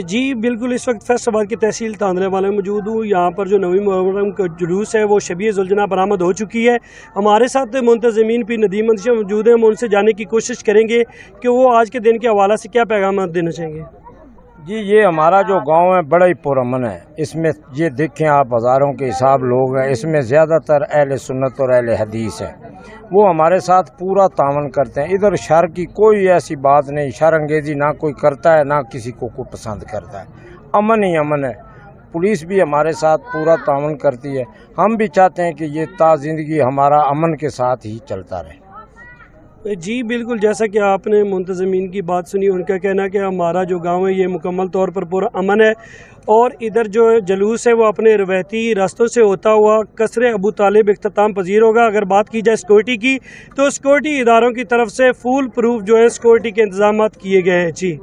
جی بالکل، اس وقت فیصل آباد کی تحصیل تاندلے والے میں موجود ہوں۔ یہاں پر جو نویں محرم کا جلوس ہے وہ شبیہ ذوالجناح برآمد ہو چکی ہے۔ ہمارے ساتھ منتظمین بھی ندیم اندیشہ موجود ہیں، ہم ان سے جاننے کی کوشش کریں گے کہ وہ آج کے دن کے حوالے سے کیا پیغامات دینا چاہیں گے۔ جی یہ ہمارا جو گاؤں ہے بڑا ہی پرامن ہے، اس میں یہ دیکھیں آپ ہزاروں کے حساب لوگ ہیں، اس میں زیادہ تر اہل سنت اور اہل حدیث ہیں، وہ ہمارے ساتھ پورا تعاون کرتے ہیں۔ ادھر شر کی کوئی ایسی بات نہیں، شر انگیزی نہ کوئی کرتا ہے نہ کسی کو پسند کرتا ہے، امن ہی امن ہے۔ پولیس بھی ہمارے ساتھ پورا تعاون کرتی ہے، ہم بھی چاہتے ہیں کہ یہ تا زندگی ہمارا امن کے ساتھ ہی چلتا رہے۔ جی بالکل، جیسا کہ آپ نے منتظمین کی بات سنی، ان کا کہنا ہے کہ ہمارا جو گاؤں ہے یہ مکمل طور پر پورا امن ہے، اور ادھر جو جلوس ہے وہ اپنے روایتی راستوں سے ہوتا ہوا قصر ابو طالب اختتام پذیر ہوگا۔ اگر بات کی جائے سیکورٹی کی تو سیکورٹی اداروں کی طرف سے فول پروف جو ہے سیکورٹی کے انتظامات کیے گئے ہیں۔ جی